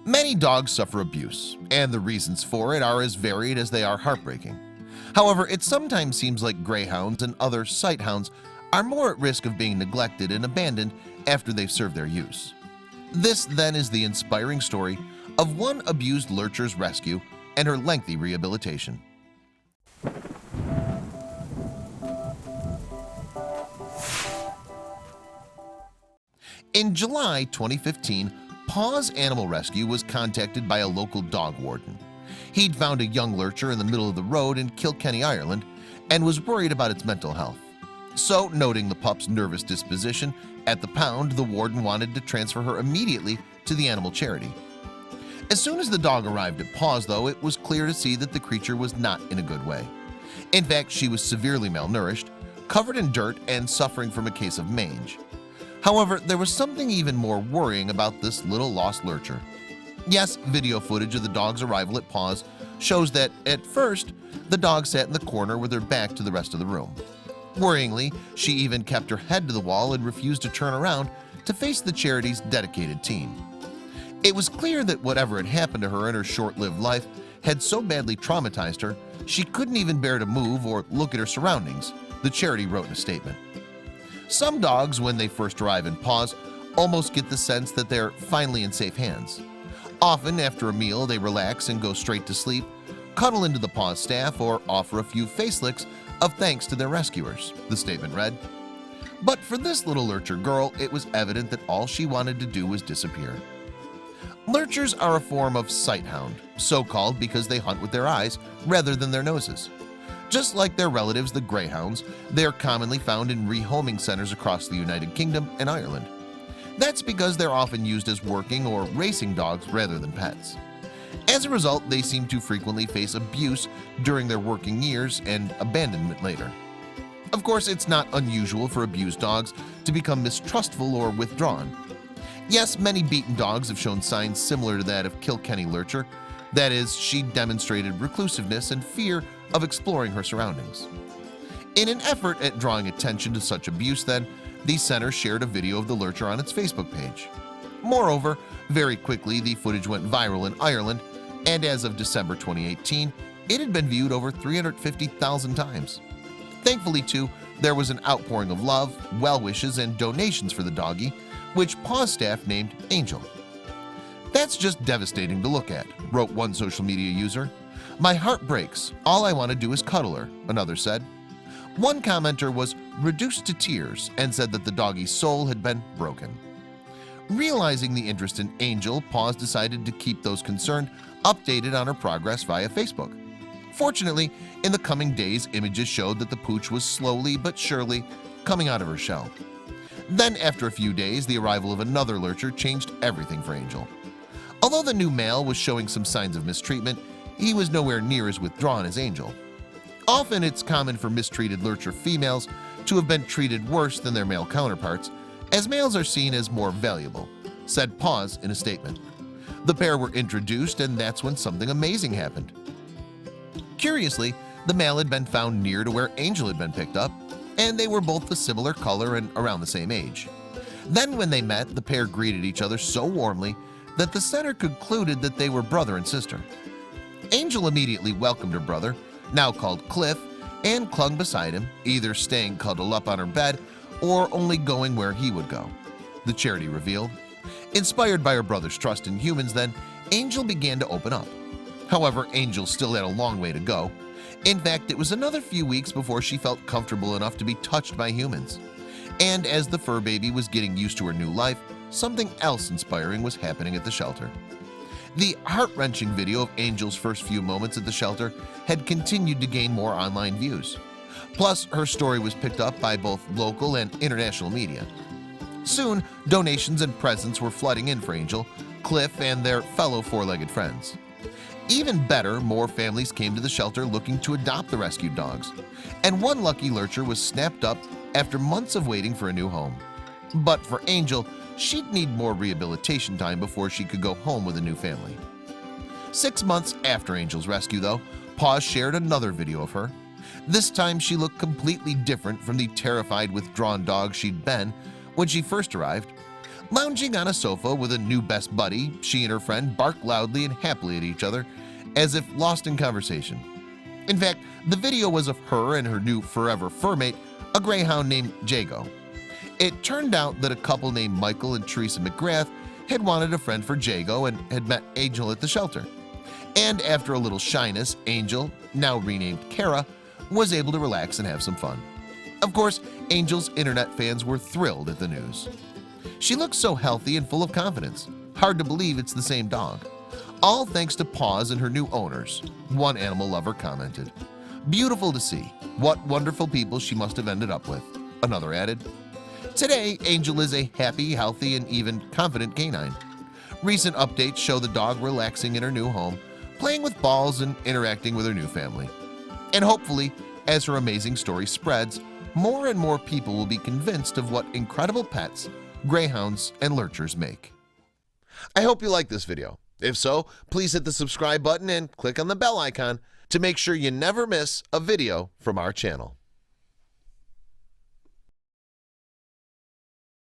Many dogs suffer abuse, and the reasons for it are as varied as they are heartbreaking. However, it sometimes seems like greyhounds and other sight hounds are more at risk of being neglected and abandoned after they've served their use. This then is the inspiring story of one abused lurcher's rescue and her lengthy rehabilitation. In July 2015, Paws Animal Rescue was contacted by a local dog warden. He'd found a young lurcher in the middle of the road in Kilkenny, Ireland, and was worried about its mental health. So, noting the pup's nervous disposition, at the pound, the warden wanted to transfer her immediately to the animal charity. As soon as the dog arrived at Paws, though, it was clear to see that the creature was not in a good way. In fact, she was severely malnourished, covered in dirt, and suffering from a case of mange. However, there was something even more worrying about this little lost lurcher. Yes, video footage of the dog's arrival at Paws shows that, at first, the dog sat in the corner with her back to the rest of the room. Worryingly, she even kept her head to the wall and refused to turn around to face the charity's dedicated team. It was clear that whatever had happened to her in her short-lived life had so badly traumatized her, she couldn't even bear to move or look at her surroundings, the charity wrote in a statement. Some dogs, when they first arrive in Paws, almost get the sense that they're finally in safe hands. Often, after a meal, they relax and go straight to sleep, cuddle into the Paws staff, or offer a few face licks of thanks to their rescuers, the statement read. But for this little lurcher girl, it was evident that all she wanted to do was disappear. Lurchers are a form of sight hound, so called because they hunt with their eyes rather than their noses. Just like their relatives, the greyhounds, they are commonly found in rehoming centers across the United Kingdom and Ireland. That's because they're often used as working or racing dogs rather than pets. As a result, they seem to frequently face abuse during their working years and abandonment later. Of course, it's not unusual for abused dogs to become mistrustful or withdrawn. Yes, many beaten dogs have shown signs similar to that of Kilkenny Lurcher. That is, she demonstrated reclusiveness and fear of exploring her surroundings. In an effort at drawing attention to such abuse, then, the center shared a video of the lurcher on its Facebook page. Moreover, very quickly the footage went viral in Ireland, and as of December 2018, it had been viewed over 350,000 times. Thankfully, too, there was an outpouring of love, well wishes, and donations for the doggie, which Paws staff named Angel. "That's just devastating to look at," wrote one social media user. "My heart breaks. All I want to do is cuddle her," another said. One commenter was reduced to tears and said that the doggie's soul had been broken. Realizing the interest in Angel, Paws decided to keep those concerned updated on her progress via Facebook. Fortunately, in the coming days, images showed that the pooch was slowly but surely coming out of her shell. Then, after a few days, the arrival of another lurcher changed everything for Angel. Although the new male was showing some signs of mistreatment, he was nowhere near as withdrawn as Angel. Often it's common for mistreated lurcher females to have been treated worse than their male counterparts, as males are seen as more valuable, said Paws in a statement. The pair were introduced, and that's when something amazing happened. Curiously, the male had been found near to where Angel had been picked up, and they were both a similar color and around the same age. Then when they met, the pair greeted each other so warmly that the center concluded that they were brother and sister. Angel immediately welcomed her brother, now called Cliff, and clung beside him, either staying cuddled up on her bed or only going where he would go, the charity revealed. Inspired by her brother's trust in humans, then, Angel began to open up. However, Angel still had a long way to go. In fact, it was another few weeks before she felt comfortable enough to be touched by humans. And as the fur baby was getting used to her new life, something else inspiring was happening at the shelter. The heart-wrenching video of Angel's first few moments at the shelter had continued to gain more online views. Plus, her story was picked up by both local and international media. Soon, donations and presents were flooding in for Angel, Cliff, and their fellow four-legged friends. Even better, more families came to the shelter looking to adopt the rescued dogs, and one lucky lurcher was snapped up after months of waiting for a new home. But for Angel, she'd need more rehabilitation time before she could go home with a new family. 6 months after Angel's rescue, though, Paws shared another video of her. This time she looked completely different from the terrified, withdrawn dog she'd been when she first arrived. Lounging on a sofa with a new best buddy, she and her friend bark loudly and happily at each other as if lost in conversation. In fact, the video was of her and her new forever furmate, a greyhound named Jago. It turned out that a couple named Michael and Teresa McGrath had wanted a friend for Jago and had met Angel at the shelter. And after a little shyness, Angel, now renamed Kara, was able to relax and have some fun. Of course, Angel's internet fans were thrilled at the news. She looks so healthy and full of confidence. Hard to believe it's the same dog. All thanks to Paws and her new owners, one animal lover commented. Beautiful to see. What wonderful people she must have ended up with, another added. Today, Angel is a happy, healthy, and even confident canine. Recent updates show the dog relaxing in her new home, playing with balls and interacting with her new family. And hopefully, as her amazing story spreads, more and more people will be convinced of what incredible pets greyhounds and lurchers make. I hope you like this video. If so, please hit the subscribe button and click on the bell icon to make sure you never miss a video from our channel.